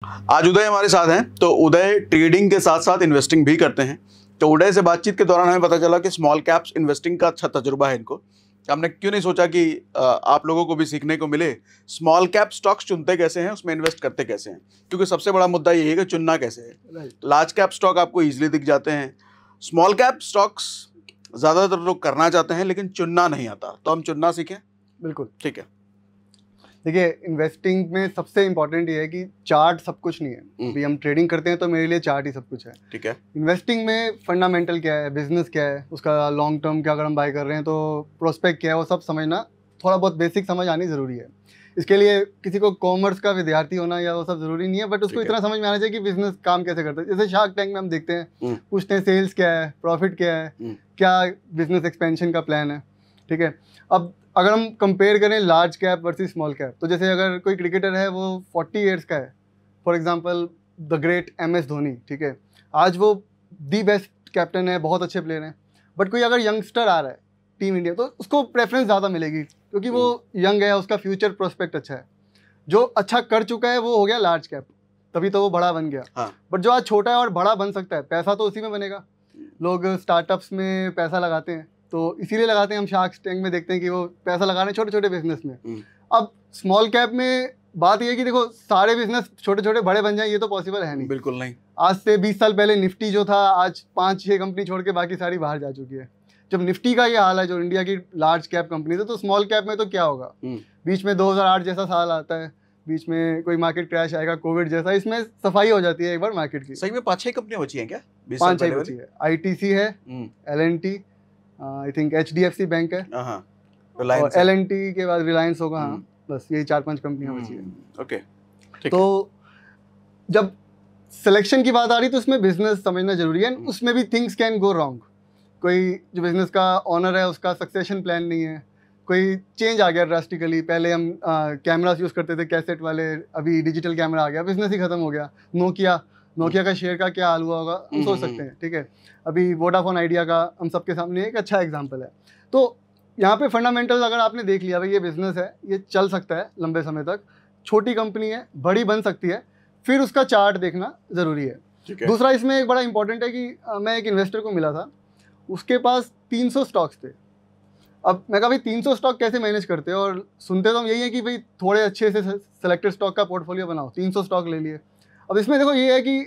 आज उदय हमारे साथ हैं। तो उदय ट्रेडिंग के साथ साथ इन्वेस्टिंग भी करते हैं। तो उदय से बातचीत के दौरान हमें पता चला कि स्मॉल कैप्स इन्वेस्टिंग का अच्छा तजुर्बा है इनको। हमने क्यों नहीं सोचा कि आप लोगों को भी सीखने को मिले स्मॉल कैप स्टॉक्स चुनते कैसे हैं, उसमें इन्वेस्ट करते कैसे हैं, क्योंकि सबसे बड़ा मुद्दा यही है कि चुनना कैसे है। लार्ज कैप स्टॉक आपको इजीली दिख जाते हैं, स्मॉल कैप स्टॉक्स ज़्यादातर लोग करना चाहते हैं लेकिन चुनना नहीं आता। तो हम चुनना सीखें। बिल्कुल ठीक है। देखिए, इन्वेस्टिंग में सबसे इम्पोर्टेंट ये है कि चार्ट सब कुछ नहीं है। अभी हम ट्रेडिंग करते हैं तो मेरे लिए चार्ट ही सब कुछ है। ठीक है। इन्वेस्टिंग में फंडामेंटल क्या है, बिजनेस क्या है, उसका लॉन्ग टर्म क्या, अगर हम बाय कर रहे हैं तो प्रोस्पेक्ट क्या है, वो सब समझना, थोड़ा बहुत बेसिक समझ आनी ज़रूरी है। इसके लिए किसी को कॉमर्स का विद्यार्थी होना या वो सब ज़रूरी नहीं है, बट उसको इतना समझ में आना चाहिए कि बिजनेस काम कैसे करता है। जैसे शार्क टैंक में हम देखते हैं, पूछते हैं सेल्स क्या है, प्रॉफिट क्या है, क्या बिजनेस एक्सपेंशन का प्लान है। ठीक है। अब अगर हम कंपेयर करें large cap versus small cap, तो जैसे अगर कोई क्रिकेटर है वो 40 ईयर्स का है, for example the great MS Dhoni, ठीक है, आज वो दी बेस्ट कैप्टन है, बहुत अच्छे प्लेयर हैं, बट कोई अगर यंगस्टर आ रहा है टीम इंडिया तो उसको प्रेफरेंस ज़्यादा मिलेगी क्योंकि वो यंग है, उसका फ्यूचर प्रोस्पेक्ट अच्छा है। जो अच्छा कर चुका है वो हो गया लार्ज कैप, तभी तो वो बड़ा बन गया। हाँ। बट जो आज छोटा है और बड़ा बन सकता है, पैसा तो उसी में बनेगा। लोग स्टार्टअप्स में पैसा लगाते हैं, तो इसीलिए लगाते हैं। हम शार्क टैंक में देखते हैं कि वो पैसा लगा रहे हैं छोटे छोटे बिजनेस में। अब स्मॉल कैप में बात ये है कि देखो, सारे बिजनेस छोटे छोटे बड़े बन जाए ये तो पॉसिबल है नहीं। बिल्कुल नहीं। आज से 20 साल पहले निफ्टी जो था, आज 5-6 कंपनी छोड़ के बाकी सारी बाहर जा चुकी है। जब निफ्टी का ये हाल है, जो इंडिया की लार्ज कैप कंपनी है, तो स्मॉल कैप में तो क्या होगा। बीच में 2008 जैसा साल आता है, बीच में कोई मार्केट क्रैश आएगा, कोविड जैसा, इसमें सफाई हो जाती है एक बार मार्केट की। सही में 5-6 कंपनियां बची हैं क्या? 5-6 बची है। ITC है, L&T, I think HDFC bank है, और L&T के बाद रिलायंस होगा। हाँ, बस यही 4-5 कंपनियां बची है। ओके। तो जब सिलेक्शन की बात आ रही तो उसमें बिजनेस समझना जरूरी है। उसमें भी थिंग्स कैन गो रॉन्ग। कोई जो बिजनेस का ऑनर है उसका सक्सेशन प्लान नहीं है, कोई चेंज आ गया ड्रास्टिकली। पहले हम कैमरास यूज़ करते थे कैसेट वाले, अभी डिजिटल कैमरा आ गया, बिजनेस ही खत्म हो गया। नोकिया का शेयर का क्या हाल हुआ होगा हम सोच सकते हैं। ठीक है। अभी वोडाफोन आइडिया का हम सबके सामने एक अच्छा एग्जांपल है। तो यहाँ पे फंडामेंटल्स अगर आपने देख लिया, भाई ये बिजनेस है, ये चल सकता है लंबे समय तक, छोटी कंपनी है, बड़ी बन सकती है, फिर उसका चार्ट देखना ज़रूरी है। दूसरा इसमें एक बड़ा इंपॉर्टेंट है कि मैं एक इन्वेस्टर को मिला था, उसके पास 300 स्टॉक्स थे। अब मैं कहा भाई 300 स्टॉक कैसे मैनेज करते हो, और सुनते तो हम यही है कि भाई थोड़े अच्छे से सेलेक्टेड स्टॉक का पोर्टफोलियो बनाओ। 300 स्टॉक ले लिए। अब इसमें देखो ये है कि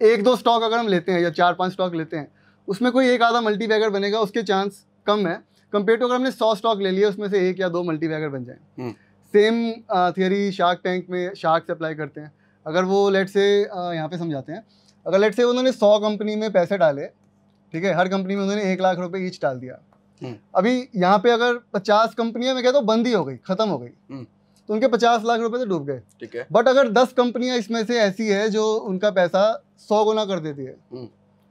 1-2 स्टॉक अगर हम लेते हैं या 4-5 स्टॉक लेते हैं, उसमें कोई एक आधा मल्टी बैगर बनेगा, उसके चांस कम है कंपेयर टू अगर हमने 100 स्टॉक ले लिए, उसमें से 1 या 2 मल्टी बैगर बन जाए। सेम थियरी शार्क टैंक में शार्क से अप्लाई करते हैं। अगर वो लेट से यहाँ पे समझाते हैं, अगर लेट से उन्होंने 100 कंपनी में पैसे डाले, ठीक है, हर कंपनी में उन्होंने 1 लाख रुपए ईच डाल दिया। अभी यहाँ पे अगर 50 कंपनियां, मैं कहता हूँ बंद ही हो गई, खत्म हो गई, तो उनके 50 लाख रुपए तो डूब गए। ठीक है। बट अगर 10 कंपनियां इसमें से ऐसी है जो उनका पैसा 100 गुना कर देती है,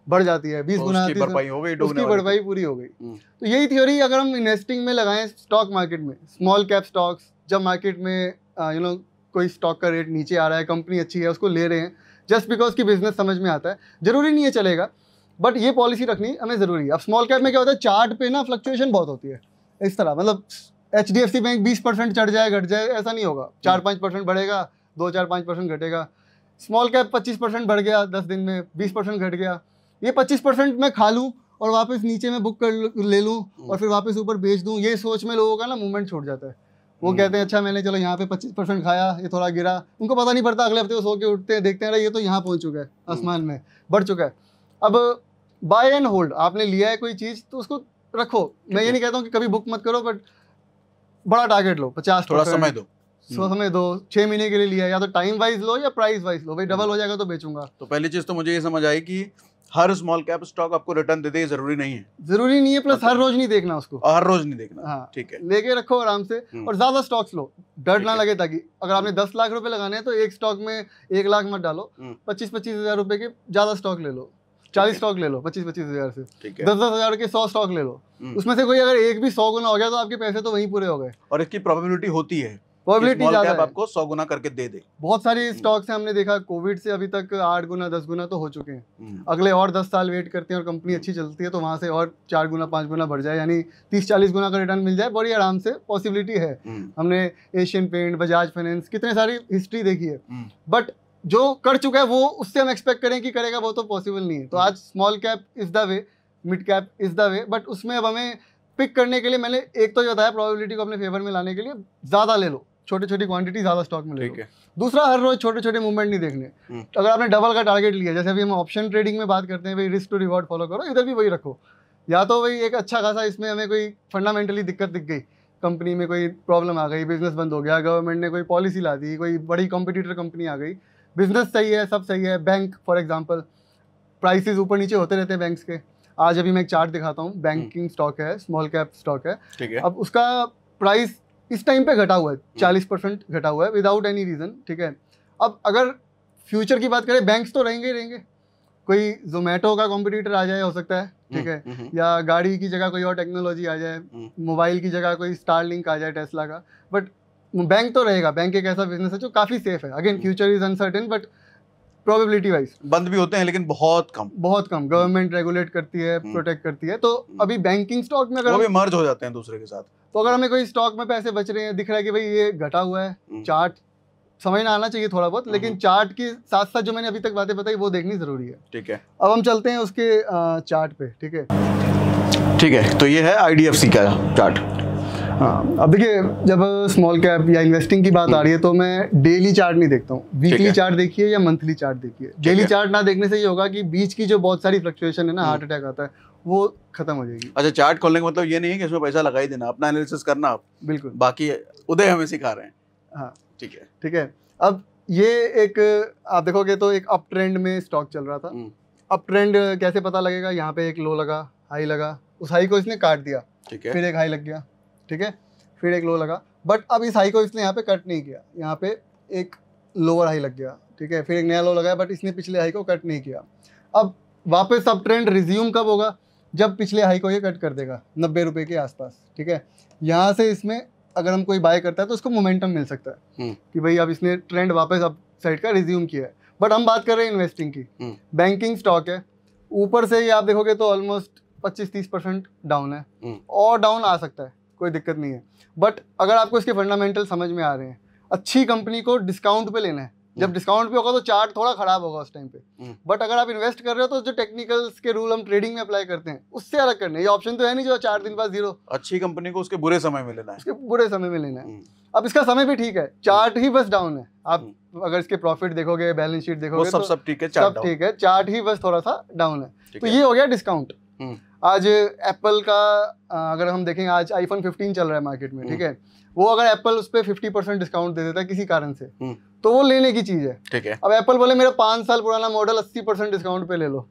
बढ़ जाती है, 20 गुना, उसकी भरपाई पूरी हो गई। तो यही थ्योरी अगर हम इन्वेस्टिंग में लगाएं स्टॉक मार्केट में, स्मॉल कैप स्टॉक्स, जब मार्केट में कोई स्टॉक का रेट नीचे आ रहा है, कंपनी अच्छी है, उसको ले रहे हैं जस्ट बिकॉज की बिजनेस समझ में आता है, जरूरी नहीं है चलेगा, बट ये पॉलिसी रखनी हमें ज़रूरी है। अब स्मॉल कैप में क्या होता है, चार्ट पे ना फ्लक्चुएशन बहुत होती है इस तरह, मतलब HDFC बैंक 20% चढ़ जाए घट जाए ऐसा नहीं होगा, 4-5% बढ़ेगा, 2-4-5% घटेगा। स्मॉल कैप 25% बढ़ गया 10 दिन में, 20% घट गया, ये 25% मैं खा लूँ और वापस नीचे में बुक कर ले लूँ और फिर वापस ऊपर बेच दूँ, ये सोच में लोगों का ना मूवमेंट छूट जाता है। वो कहते हैं अच्छा मैंने चलो यहाँ पे 25% खाया, ये थोड़ा गिरा, उनको पता नहीं पड़ता, अगले हफ्ते वो सो के उठते हैं, देखते हैं ये तो यहाँ पहुँच चुका है, आसमान में बढ़ चुका है। अब बाय एंड होल्ड, आपने लिया है कोई चीज़ तो उसको रखो। मैं ये नहीं कहता हूँ कि कभी बुक मत करो, बट बड़ा टारगेट लो, 50%, थोड़ा समय दो, 6 महीने के लिए लिया, या तो टाइम वाइज लो या प्राइस वाइज लो, भाई डबल हो जाएगा तो बेचूंगा। तो पहली चीज तो मुझे ये समझ आई कि हर स्मॉल कैप स्टॉक आपको रिटर्न दे दे, जरूरी नहीं है, प्लस हर रोज नहीं देखना उसको, हर रोज नहीं देखना। हाँ, ठीक है, लेके रखो आराम से, और ज्यादा स्टॉक्स लो, डर ना लगे, ताकि अगर आपने 10 लाख रुपए लगाने हैं तो एक स्टॉक में 1 लाख मत डालो, 25-25 हज़ार रुपए के ज्यादा स्टॉक ले लो, 40 स्टॉक ले लो 25-25 हज़ार से, 10-10 हज़ार के 100 स्टॉक ले लो, उसमें से कोई अगर एक भी 100 गुना हो गया तो आपके पैसे तो वहीं पूरे हो गए। और इसकी प्रोबेबिलिटी होती है, प्रोबेबिलिटी ज्यादा है, आपको 100 गुना करके दे दे। बहुत सारी स्टॉक्स हैं, हमने देखा कोविड से अभी तक 8 गुना 10 गुना तो हो चुके हैं। अगले और 10 साल वेट करते हैं और कंपनी अच्छी चलती है तो वहां से और 4 गुना 5 गुना बढ़ जाए, यानी 30-40 गुना का रिटर्न मिल जाए, बड़ी आराम से पॉसिबिलिटी है। हमने एशियन पेंट, बजाज फाइनेंस, कितने सारी हिस्ट्री देखी है। बट जो कर चुका है वो उससे हम एक्सपेक्ट करें कि करेगा, वो तो पॉसिबल नहीं है। तो आज small cap is the way, mid cap is the way, but उसमें अब हमें पिक करने के लिए मैंने एक तो ये बताया प्रोबेबिलिटी को अपने फेवर में लाने के लिए ज़्यादा ले लो, छोटी छोटी क्वांटिटी ज़्यादा स्टॉक में ले लो। दूसरा, हर रोज छोटे छोटे मूवमेंट नहीं देखने। अगर आपने डबल का टारगेट लिया, जैसे अभी हम ऑप्शन ट्रेडिंग में बात करते हैं भाई रिस्क टू रिवॉर्ड फॉलो करो, इधर भी वही रखो। या तो भाई एक अच्छा खासा इसमें हमें कोई फंडामेंटली दिक्कत दिख गई, कंपनी में कोई प्रॉब्लम आ गई, बिजनेस बंद हो गया, गवर्नमेंट ने कोई पॉलिसी ला दी, कोई बड़ी कॉम्पिटिटर कंपनी आ गई, बिजनेस सही है, सब सही है। बैंक फॉर एग्जांपल, प्राइसेस ऊपर नीचे होते रहते हैं बैंक्स के। आज अभी मैं एक चार्ट दिखाता हूँ, बैंकिंग स्टॉक है, स्मॉल कैप स्टॉक है, ठीक है। अब उसका प्राइस इस टाइम पे घटा हुआ है, 40% घटा हुआ है विदाउट एनी रीजन, ठीक है। अब अगर फ्यूचर की बात करें, बैंक्स तो रहेंगे ही रहेंगे, कोई जोमेटो का कॉम्पिटिटर आ जाए हो सकता है, ठीक है, या गाड़ी की जगह कोई और टेक्नोलॉजी आ जाए, मोबाइल की जगह कोई स्टारलिंक आ जाए टेस्ला का, बट बैंक तो रहेगा। बैंक एक ऐसा बिजनेस है जो काफी सेफ है। Again future is uncertain, but probability wise बंद भी होते हैं लेकिन बहुत कम गवर्नमेंट रेगुलेट करती है, प्रोटेक्ट करती है। तो अभी बैंकिंग स्टॉक में अगर वो भी मर्ज हो जाते हैं दूसरे के साथ, तो अगर हमें कोई स्टॉक में पैसे बच रहे हैं, दिख रहा है कि भाई ये घटा हुआ है, चार्ट समझ ना आना चाहिए थोड़ा बहुत, लेकिन चार्ट के साथ साथ जो मैंने अभी तक बातें बताई वो देखनी जरूरी है, ठीक है। अब हम चलते हैं उसके चार्ट पे, ठीक है। ठीक है, तो ये है IDFC का चार्ट। हाँ, अब देखिए जब स्मॉल कैप या इन्वेस्टिंग की बात आ रही है तो मैं डेली चार्ट नहीं देखता हूँ, वीकली चार्ट देखिए या मंथली चार्ट देखिए। डेली चार्ट ना देखने से ये होगा कि बीच की जो बहुत सारी फ्लक्चुएशन है ना, हार्ट अटैक आता है, वो खत्म हो जाएगी। अच्छा, चार्ट खोलने का मतलब ये नहीं है कि इसमें पैसा लगा ही देना, अपना एनालिसिस करना आप, बिल्कुल, बाकी उदय हमें सिखा रहे हैं। हाँ ठीक है, ठीक है। अब ये एक आप देखोगे तो एक अप ट्रेंड में स्टॉक चल रहा था। अप ट्रेंड कैसे पता लगेगा? यहाँ पे एक लो लगा, हाई लगा, उस हाई को इसने काट दिया, ठीक है, फिर एक हाई लग गया, ठीक है, फिर एक लो लगा, बट अब इस हाई को इसने यहाँ पे कट नहीं किया, यहाँ पे एक लोअर हाई लग गया, ठीक है, फिर एक नया लो लगा, बट इसने पिछले हाई को कट नहीं किया। अब वापस अप ट्रेंड रिज्यूम कब होगा? जब पिछले हाई को ये कट कर देगा 90 रुपये के आसपास, ठीक है। यहाँ से इसमें अगर हम कोई बाय करता है तो उसको मोमेंटम मिल सकता है कि भाई अब इसने ट्रेंड वापस अप साइड का रिज्यूम किया है। बट हम बात कर रहे हैं इन्वेस्टिंग की, बैंकिंग स्टॉक है, ऊपर से ही आप देखोगे तो ऑलमोस्ट 25-30% डाउन है, और डाउन आ सकता है, कोई दिक्कत नहीं है। बट अगर आपको इसके फंडामेंटल समझ में आ रहे हैं, अच्छी कंपनी को डिस्काउंट पे लेना है, जब डिस्काउंट पे होगा तो चार्ट थोड़ा खराब होगा उस टाइम पे, बट अगर आप इन्वेस्ट कर रहे हो तो जो टेक्निकल्स के रूल हम ट्रेडिंग में अप्लाई करते हैं उससे अलग करने, ये ऑप्शन तो है नहीं जो 4 दिन बाद जीरो। अच्छी कंपनी को उसके बुरे समय में लेना है, उसके बुरे समय में लेना है। अब इसका समय भी ठीक है, चार्ट ही बस डाउन है। आप अगर इसके प्रॉफिट देखोगे, बैलेंस शीट देखोगे, सब ठीक है, सब ठीक है, चार्ट ही बस थोड़ा सा डाउन है। तो ये हो गया डिस्काउंट। आज एप्पल का अगर हम देखेंगे, आज iPhone 15 चल रहा है मार्केट में, ठीक है, वो अगर एप्पल उस पर 50% डिस्काउंट दे देता है किसी कारण से, तो वो लेने की चीज है, ठीक है। अब एप्पल बोले मेरा 5 साल पुराना मॉडल 80% डिस्काउंट पे ले लो,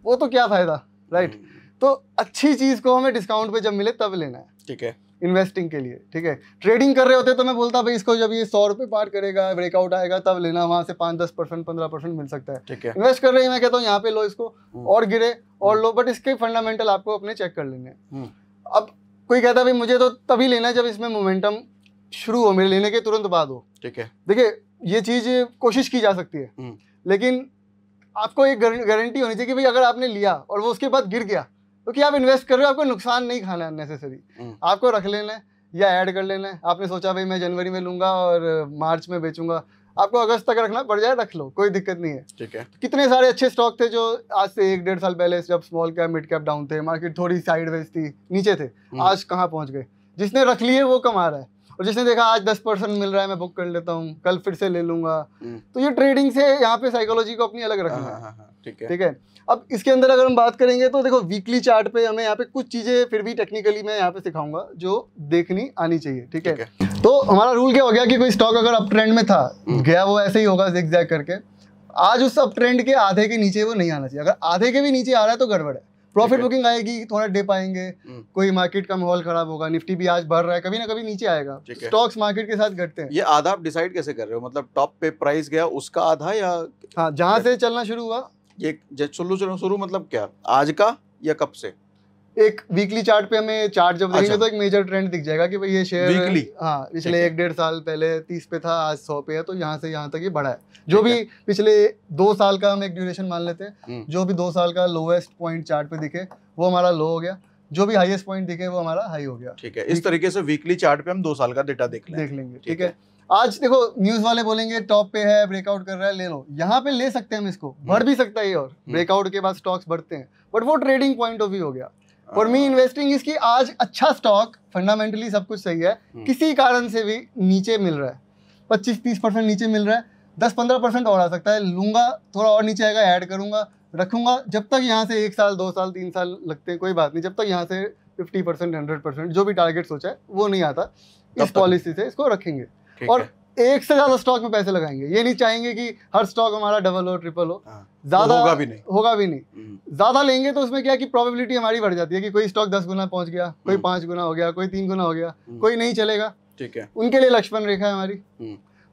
वो तो क्या फायदा, राइट। तो अच्छी चीज को हमें डिस्काउंट पे जब मिले तब लेना है, ठीक है, इन्वेस्टिंग के लिए, ठीक है। ट्रेडिंग कर रहे होते तो मैं बोलता भाई इसको जब ये 100 रुपये पार करेगा, ब्रेकआउट आएगा तब लेना, वहां से 5-10% 15% मिल सकता है, ठीक है। इन्वेस्ट कर रहे हैं, मैं कहता हूँ यहाँ पे लो इसको, और गिरे और लो, बट इसके फंडामेंटल आपको अपने चेक कर लेंगे। अब कोई कहता है भाई मुझे तो तभी लेना है जब इसमें मोमेंटम शुरू हो, मेरे लेने के तुरंत बाद हो, ठीक है। देखिए ये चीज कोशिश की जा सकती है, लेकिन आपको एक गारंटी होनी चाहिए कि भाई अगर आपने लिया और वो उसके बाद गिर गया तो क्या आप इन्वेस्ट कर रहे हो, आपको नुकसान नहीं खाना है नेसेसरी, आपको रख लेना है या ऐड कर लेना है। आपने सोचा भाई मैं जनवरी में लूंगा और मार्च में बेचूंगा, आपको अगस्त तक रखना पड़ जाए, रख लो, कोई दिक्कत नहीं है, ठीक है। कितने सारे अच्छे स्टॉक थे जो आज से 1-1.5 साल पहले जब small cap mid cap down थे, मार्केट थोड़ी साइडवेज थी, नीचे थे, आज कहाँ पहुंच गए। जिसने रख लिए वो कमा रहा है, और जिसने देखा आज 10% मिल रहा है मैं बुक कर लेता हूँ, कल फिर से ले लूंगा। तो ये ट्रेडिंग से यहाँ पे साइकोलॉजी को अपनी अलग रखना है, ठीक है, ठीक है। अब इसके अंदर अगर हम बात करेंगे तो देखो वीकली चार्ट पे हमें यहाँ पे कुछ चीजें फिर भी टेक्निकली मैं यहाँ पे सिखाऊंगा जो देखनी आनी चाहिए, ठीक है। तो हमारा रूल क्या हो गया कि कोई स्टॉक अगर अप ट्रेंड में था, गया वो ऐसे ही होगा जिगजैग करके, आज उस अप ट्रेंड के आधे के नीचे वो नहीं आना चाहिए। अगर आधे के भी नीचे आ रहा है तो गड़बड़ है, प्रॉफिट बुकिंग आएगी, थोड़ा डिप आएंगे, कोई मार्केट का माहौल खराब होगा, निफ्टी भी आज बढ़ रहा है, कभी ना कभी नीचे आएगा, स्टॉक्स मार्केट के साथ घटते हैं। ये आधा आप डिसाइड कैसे कर रहे हो, मतलब टॉप पे प्राइस गया उसका आधा, या हाँ जहां से चलना शुरू हुआ, ये शुरू मतलब क्या, आज का या कब से? एक वीकली चार्ट पे हमें चार्ट जब देखेंगे तो एक मेजर ट्रेंड दिख जाएगा कि भाई ये शेयर वीकली, हाँ पिछले 1-1.5 साल पहले 30 पे था, आज 100 पे है, तो यहाँ से यहाँ तक ये बढ़ा है। जो भी पिछले 2 साल का हम एक ड्यूरेशन मान लेते हैं, जो भी 2 साल का लोएस्ट पॉइंट चार्ट पे दिखे वो हमारा लो हो गया, जो भी हाईएस्ट पॉइंट दिखे वो हमारा हाई हो गया, ठीक है। इस तरीके से वीकली चार्ट पे हम 2 साल का डेटा देख लेंगे, ठीक है। आज देखो न्यूज वाले बोलेंगे टॉप पे है, ब्रेकआउट कर रहा है, ले लो। यहाँ पे ले सकते हैं हम इसको, बढ़ भी सकता है ये, और ब्रेकआउट के बाद स्टॉक्स बढ़ते हैं, बट वो ट्रेडिंग पॉइंट ऑफ व्यू हो गया। फॉर मी इन्वेस्टिंग इसकी आज अच्छा स्टॉक फंडामेंटली सब कुछ सही है, किसी कारण से भी नीचे मिल रहा है, 25-30% नीचे मिल रहा है, 10-15% और आ सकता है, लूंगा, थोड़ा और नीचे आएगा, ऐड करूंगा, रखूंगा, जब तक यहाँ से 1 साल 2 साल 3 साल लगते हैं कोई बात नहीं, जब तक यहाँ से 50% 100% जो भी टारगेट सोचा है वो नहीं आता, इस पॉलिसी से इसको रखेंगे। और एक से ज्यादा स्टॉक में पैसे लगाएंगे, ये नहीं चाहेंगे कि हर स्टॉक हमारा डबल हो, ट्रिपल हो, ज्यादा होगा भी नहीं। ज्यादा लेंगे तो उसमें क्या कि प्रोबेबिलिटी हमारी बढ़ जाती है कि कोई स्टॉक 10 गुना पहुंच गया, कोई 5 गुना हो गया, कोई 3 गुना हो गया, कोई नहीं चलेगा। ठीक है, उनके लिए लक्ष्मण रेखा है हमारी।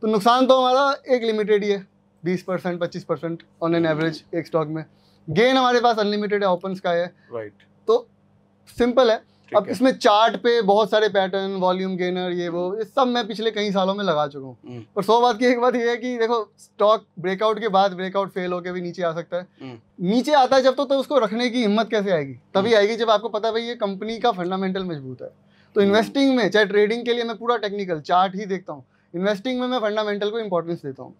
तो नुकसान तो हमारा एक लिमिटेड ही है, 20% 25% ऑन एन एवरेज एक स्टॉक में। गेन हमारे पास अनलिमिटेड है, ओपन स्काई है। राइट, तो सिंपल है। अब इसमें चार्ट पे बहुत सारे पैटर्न, वॉल्यूम गेनर, ये वो, ये सब मैं पिछले कई सालों में लगा चुका हूँ। पर 100 बात की एक बात ये है कि देखो, स्टॉक ब्रेकआउट के बाद ब्रेकआउट फेल होकर भी नीचे आ सकता है। नीचे आता है जब तो उसको रखने की हिम्मत कैसे आएगी? तभी आएगी जब आपको पता है भाई ये कंपनी का फंडामेंटल मजबूत है। तो इन्वेस्टिंग में, चाहे ट्रेडिंग के लिए मैं पूरा टेक्निकल चार्ट ही देखता हूँ, इन्वेस्टिंग में मैं फंडामेंटल को इंपॉर्टेंस देता हूँ।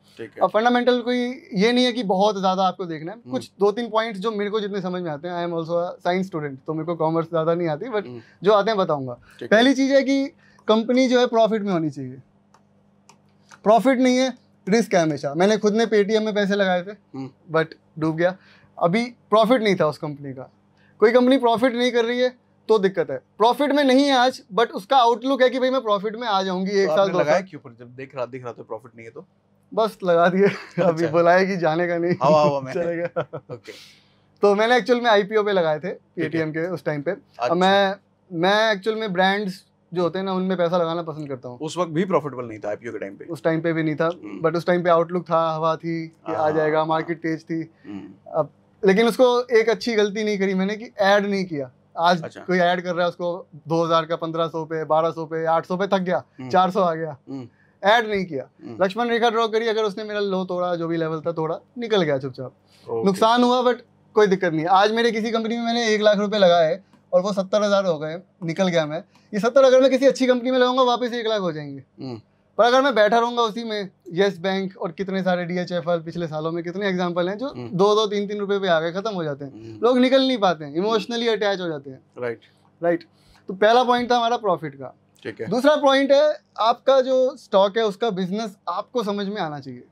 अब फंडामेंटल कोई ये नहीं है कि बहुत ज्यादा आपको देखना है, कुछ 2-3 पॉइंट्स जो मेरे को जितने समझ में आते हैं, I am also science student, तो मेरे को कॉमर्स ज्यादा नहीं आती, बट जो आते हैं बताऊंगा। पहली चीज है कि कंपनी जो है प्रॉफिट में होनी चाहिए। प्रॉफिट नहीं है, रिस्क है हमेशा। मैंने खुद ने पेटीएम में पैसे लगाए थे, बट डूब गया। अभी प्रॉफिट नहीं था उस कंपनी का। कोई कंपनी प्रॉफिट नहीं कर रही है तो दिक्कत है। प्रॉफिट में नहीं है आज, बट उसका आउटलुक है कि भाई मैं प्रॉफिट में आ जाऊंगी 1 साल 2 साल। क्यों? जब दिख रहा तो प्रॉफिट नहीं है तो बस लगा दिए। अभी बुलाए कि जाने का नहीं, हवा में चलेगा। ओके, तो मैंने एक्चुअल में आईपीओ पे लगाए थे पेटीएम के उस टाइम पे। अच्छा। मैं एक्चुअल में ब्रांड्स जो होते हैं ना, उनमें पैसा लगाना पसंद करता हूँ। उस वक्त भी प्रॉफिटेबल नहीं था आईपीओ के टाइम पे? उस टाइम पे भी नहीं था, बट उस टाइम पे आउटलुक था, हवा थी कि आ जाएगा, मार्केट तेज थी। अब लेकिन उसको एक अच्छी गलती नहीं करी मैंने कि ऐड नहीं किया। आज कोई ऐड कर रहा है उसको 2000 का 1500 पे, 1200 पे, 800 पे थक गया, 400 आ गया, ऐड नहीं किया, लक्ष्मण रेखा ड्रॉ करी। अगर उसने मेरा लो तोड़ा, जो भी लेवल था तोड़ा, निकल गया चुपचाप। नुकसान हुआ बट कोई दिक्कत नहीं। आज मेरे किसी कंपनी में मैंने 1 लाख रुपए लगाए और वो 70,000 हो गए, निकल गया मैं। ये 70 अगर मैं किसी अच्छी कंपनी में लगाऊंगा वापस 1 लाख हो जाएंगे। पर अगर मैं बैठा रहूंगा उसी में, येस बैंक और कितने सारे DHFL पिछले सालों में कितने एग्जांपल हैं जो 2-2, 3-3 रुपए पे आ गए, खत्म हो जाते हैं, लोग निकल नहीं पाते हैं, इमोशनली अटैच हो जाते हैं। राइट। तो पहला पॉइंट था हमारा प्रॉफिट का। ठीक है। दूसरा पॉइंट है आपका जो स्टॉक है उसका बिजनेस आपको समझ में आना चाहिए।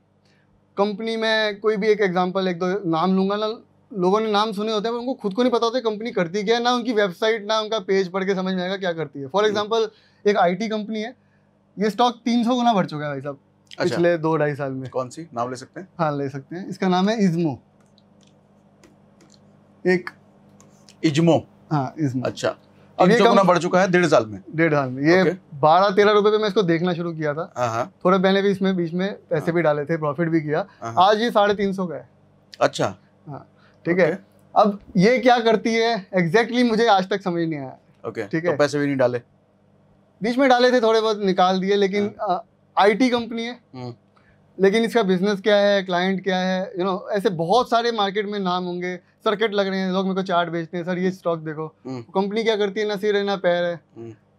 कंपनी में कोई भी एक एग्जांपल, 1-2 नाम लूंगा ना, लोगों ने नाम सुने होते हैं पर उनको खुद को नहीं पता होता कंपनी करती क्या है, ना उनकी वेबसाइट, ना उनका पेज पढ़ के समझ में आएगा क्या करती है। फॉर एग्जांपल एक IT कंपनी है, ये स्टॉक 300 गुना बढ़ चुका है भाई साहब पिछले 2-2.5 साल में। कौन सी? नाम ले सकते हैं? हाँ ले सकते हैं। इसका नाम है इज्मो। इज्मो? हाँ इज्मो। अच्छा, 300 गुना बढ़ चुका है 1.5 साल में? 1.5 साल में। ये 12-13 रुपए पे मैं इसको देखना शुरू किया था। थोड़े मैंने भी इसमें बीच में पैसे भी डाले थे, प्रॉफिट भी किया। आज ये 350 का है। अच्छा, हाँ ठीक है। अब ये क्या करती है एग्जैक्टली मुझे आज तक समझ नहीं आया। ओके, ठीक है। तो पैसे भी नहीं डाले? बीच में डाले थे, थोड़े बहुत निकाल दिए, लेकिन IT कंपनी है, लेकिन इसका बिजनेस क्या है, क्लाइंट क्या है, ऐसे बहुत सारे मार्केट में नाम होंगे, सर्किट लग रहे हैं, लोग मेरे को चार्ट बेचते हैं, सर ये स्टॉक देखो। कंपनी क्या करती है, ना सिर है ना पैर है।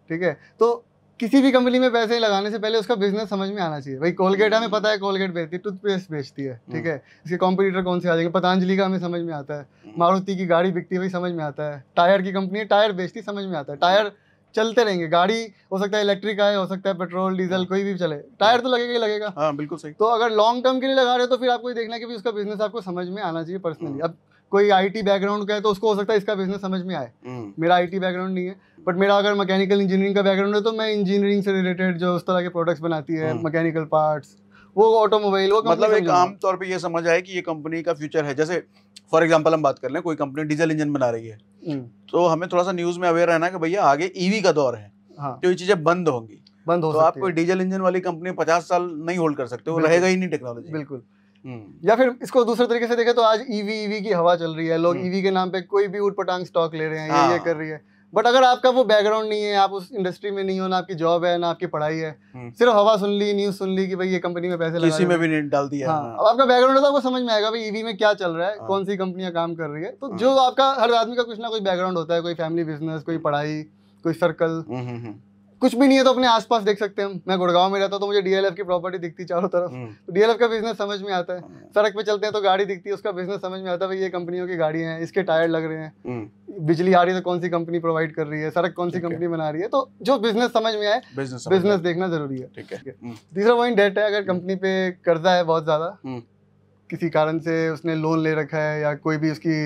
ठीक है। तो किसी भी कंपनी में पैसे लगाने से पहले उसका बिजनेस समझ में आना चाहिए। भाई कोलगेट हमें पता है, कोलगेट बेचती है, टूथपेस्ट बेचती है, ठीक है, इसके कॉम्पिटिटर कौन से आ जाएंगे, पतंजलि का हमें समझ में आता है, मारुति की गाड़ी बिकती है भाई समझ में आता है, टायर की कंपनी है टायर बेचती समझ में आता है, टायर चलते रहेंगे, गाड़ी हो सकता है इलेक्ट्रिक आए, हो सकता है पेट्रोल डीजल कोई भी चले, टायर तो लगेगा ही लगेगा। हाँ बिल्कुल सही। तो अगर लॉन्ग टर्म के लिए लगा रहे हो तो फिर आपको ये देखना है कि उसका बिजनेस आपको समझ में आना चाहिए पर्सनली। अब कोई IT बैकग्राउंड का है तो उसको हो सकता है इसका बिजनेस समझ में आए, मेरा IT बैकग्राउंड नहीं है, बट मेरा अगर मैकेनिकल इंजीनियरिंग का बैकग्राउंड है तो मैं इंजीनियरिंग से रिलेटेड जो उस तरह के प्रोडक्ट्स बनाती है, मैकेनिकल पार्ट्स, वो ऑटोमोबाइल, वो मतलब एक आम तौर पे ये समझ आए कि ये कंपनी का फ्यूचर है। जैसे फॉर एग्जांपल हम बात कर लें, कोई कंपनी डीजल इंजन बना रही है, तो हमें थोड़ा सा न्यूज में अवेयर रहना है कि भैया आगे EV का दौर है। हाँ। तो ये चीजें बंद होंगी, बंद हो सकती है। तो आप कोई डीजल इंजन वाली कंपनी 50 साल नहीं होल्ड कर सकते, वो रहेगा ही नहीं टेक्नोलॉजी। बिल्कुल। या फिर इसको दूसरे तरीके से देखें तो आज EV की हवा चल रही है, लोग EV के नाम पे कोई भी उटपटांग स्टॉक ले रहे हैं, ये कर रही है। बट अगर आपका वो बैकग्राउंड नहीं है, आप उस इंडस्ट्री में नहीं हो, ना आपकी जॉब है ना आपकी पढ़ाई है, सिर्फ हवा सुन ली, न्यूज सुन ली कि भाई ये कंपनी में पैसे लगा, किसी में भी नहीं डाल दिया। हाँ। अब आपका बैकग्राउंड है तो आपको समझ में आएगा भाई EV में क्या चल रहा है, कौन सी कंपनियां काम कर रही है। तो जो आपका हर आदमी का कुछ ना कुछ बैकग्राउंड होता है, कोई फैमिली बिजनेस, कोई पढ़ाई, कोई सर्कल, कुछ भी नहीं है तो अपने आसपास देख सकते हैं हम। मैं गुड़गांव में रहता हूँ तो मुझे डीएलएफ की प्रॉपर्टी दिखती चारों तरफ, तो डीएलएफ का बिजनेस समझ में आता है। सड़क पे चलते हैं तो गाड़ी दिखती है, उसका बिजनेस समझ में आता है, भाई ये कंपनियों की गाड़ियाँ हैं, इसके टायर लग रहे हैं, बिजली आ रही है तो कौन सी कंपनी प्रोवाइड कर रही है, सड़क कौन सी कंपनी बना रही है। तो जो बिजनेस समझ में आए बिजनेस देखना जरूरी है। ठीक है। तीसरा पॉइंट डेट है। अगर कंपनी पे कर्जा है बहुत ज्यादा, किसी कारण से उसने लोन ले रखा है या कोई भी उसकी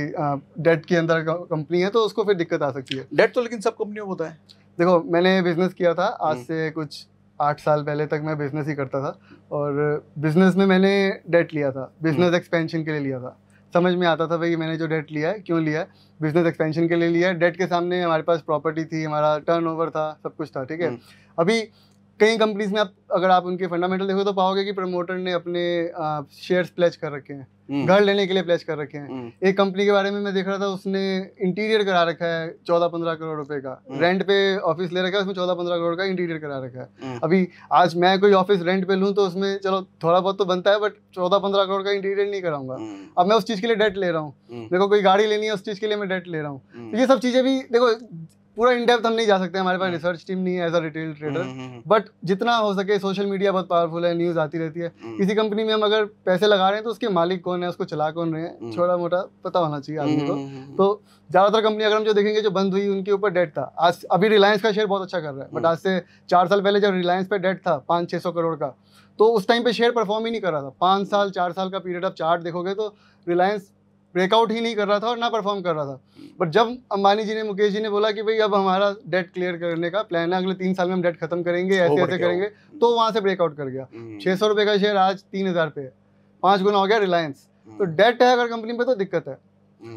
डेट के अंदर कंपनी है, तो उसको फिर दिक्कत आ सकती है। डेट तो लेकिन सब कंपनियों में होता है। देखो मैंने बिजनेस किया था आज से कुछ 8 साल पहले तक मैं बिजनेस ही करता था, और बिजनेस में मैंने डेट लिया था, बिजनेस एक्सपेंशन के लिए लिया था। समझ में आता था भाई मैंने जो डेट लिया है क्यों लिया है, बिजनेस एक्सपेंशन के लिए लिया है। डेट के सामने हमारे पास प्रॉपर्टी थी, हमारा टर्नओवर था, सब कुछ था, ठीक है। अभी कई कंपनीज में अगर आप उनके फंडामेंटल देखो तो पाओगे कि प्रमोटर ने अपने शेयर्स प्लेज कर रखे हैं, घर लेने के लिए प्लेज कर रखे हैं। एक कंपनी के बारे में मैं देख रहा था, उसने इंटीरियर करा रखा है 14-15 करोड़ रुपए का, रेंट पे ऑफिस ले रखा है, उसमें 14-15 करोड़ का इंटीरियर करा रखा है। अभी आज मैं कोई ऑफिस रेंट पे लूँ तो उसमें चलो थोड़ा बहुत तो बनता है, बट 14-15 करोड़ का इंटीरियर नहीं कराऊंगा। अब मैं उस चीज़ के लिए डेट ले रहा हूँ, मेरे को कोई गाड़ी लेनी है उस चीज़ के लिए मैं डेट ले रहा हूँ। तो ये सब चीज़ें भी देखो, पूरा इन डेप्थ हम नहीं जा सकते, हमारे पास रिसर्च टीम नहीं है as a retail trader, but जितना हो सके सोशल मीडिया बहुत पावरफुल है, न्यूज़ आती रहती है। किसी कंपनी में हम अगर पैसे लगा रहे हैं तो उसके मालिक कौन है, उसको चला कौन रहे हैं, छोटा मोटा पता होना चाहिए आदमी को। तो ज़्यादातर कंपनी अगर हम जो देखेंगे जो बंद हुई उनके ऊपर डेट था। आज अभी रिलायंस का शेयर बहुत अच्छा कर रहा है, बट आज से 4 साल पहले जब रिलायंस पे डेट था 500-600 करोड़ का, तो उस टाइम पे शेयर परफॉर्म ही नहीं कर रहा था। 5 साल 4 साल का पीरियड आप चार्ट देखोगे तो रिलायंस ब्रेकआउट ही नहीं कर रहा था और ना परफॉर्म कर रहा था। बट जब अंबानी जी ने, मुकेश जी ने बोला कि भाई अब हमारा डेट क्लियर करने का प्लान है, अगले 3 साल में हम डेट खत्म करेंगे, ऐसे ऐसे करेंगे, तो वहाँ से ब्रेकआउट कर गया। 600 रुपये का शेयर आज 3000 पे है, 5 गुना हो गया रिलायंस। तो डेट है अगर कंपनी पे तो दिक्कत है।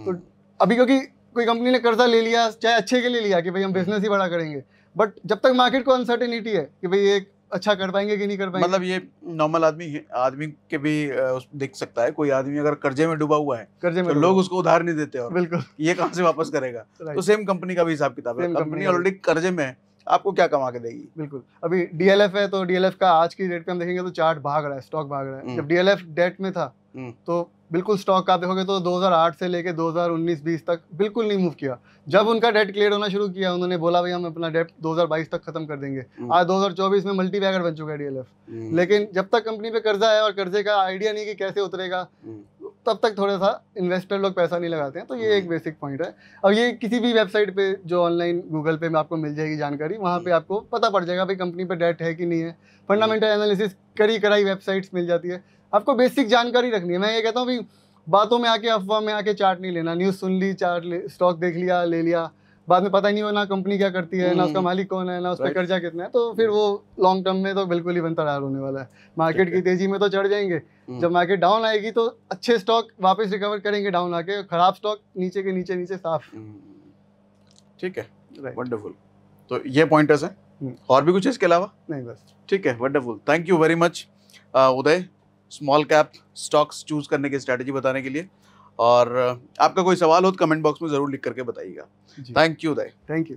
तो अभी क्योंकि कोई कंपनी ने कर्जा ले लिया, चाहे अच्छे के लिए लिया कि भाई हम बिजनेस ही बड़ा करेंगे, बट जब तक मार्केट को अनसर्टेनिटी है कि भाई ये अच्छा कर पाएंगे कि नहीं कर पाएंगे। मतलब ये नॉर्मल आदमी के भी देख सकता है। कोई आदमी अगर कर्जे में डूबा हुआ है, कर्जे में तो लोग उसको उधार नहीं देते, और बिल्कुल ये कहाँ से वापस करेगा। तो सेम कंपनी का भी हिसाब किताब है, कंपनी ऑलरेडी कर्जे में है, आपको क्या कमा के देगी। बिल्कुल। अभी डीएलएफ है तो डीएलएफ का आज की डेट पे हम देखेंगे तो चार्ट भाग रहा है, स्टॉक भाग रहा है। जब डीएलएफ डेट में था तो बिल्कुल स्टॉक आप देखोगे तो 2008 से लेके 2019-20 तक बिल्कुल नहीं मूव किया। जब उनका डेट क्लियर होना शुरू किया, उन्होंने बोला भाई हम अपना डेट 2022 तक खत्म कर देंगे। आज 2024 में मल्टी बैगर बन चुका है डीएलएफ। लेकिन जब तक कंपनी पे कर्जा है और कर्जे का आइडिया नहीं कि कैसे उतरेगा, तब तक थोड़ा सा इन्वेस्टर लोग पैसा नहीं लगाते हैं। तो ये एक बेसिक पॉइंट है। अब ये किसी भी वेबसाइट पे जो ऑनलाइन गूगल पे में आपको मिल जाएगी जानकारी, वहाँ पे आपको पता पड़ जाएगा भाई कंपनी पे डेट है कि नहीं है। फंडामेंटल एनालिसिस करी कराई वेबसाइट्स मिल जाती है, आपको बेसिक जानकारी रखनी है। मैं ये कहता हूँ भाई बातों में आके, अफवाह में आके चार्ट नहीं लेना। न्यूज़ सुन ली, चार्ट स्टॉक देख लिया, ले लिया, बाद में पता ही नहीं हो ना कंपनी क्या करती है, ना उसका मालिक कौन है, ना उस पर कर्जा कितना है, तो फिर वो लॉन्ग टर्म में तो बिल्कुल ही बनता रहा होने वाला है। मार्केट की तेजी में तो चढ़ जाएंगे, जब मार्केट डाउन आएगी तो अच्छे स्टॉक वापस रिकवर करेंगे डाउन आके, खराब स्टॉक नीचे के नीचे नीचे साफ। ठीक है, वंडरफुल। तो ये पॉइंटर्स हैं, और भी कुछ इसके अलावा नहीं, बस ठीक है, wonderful. Thank you very much Uday, small cap stocks choose करने की स्ट्रैटेजी बताने के लिए। और आपका कोई सवाल हो तो कमेंट बॉक्स में जरूर लिख करके बताइएगा। Thank you Uday. Thank you.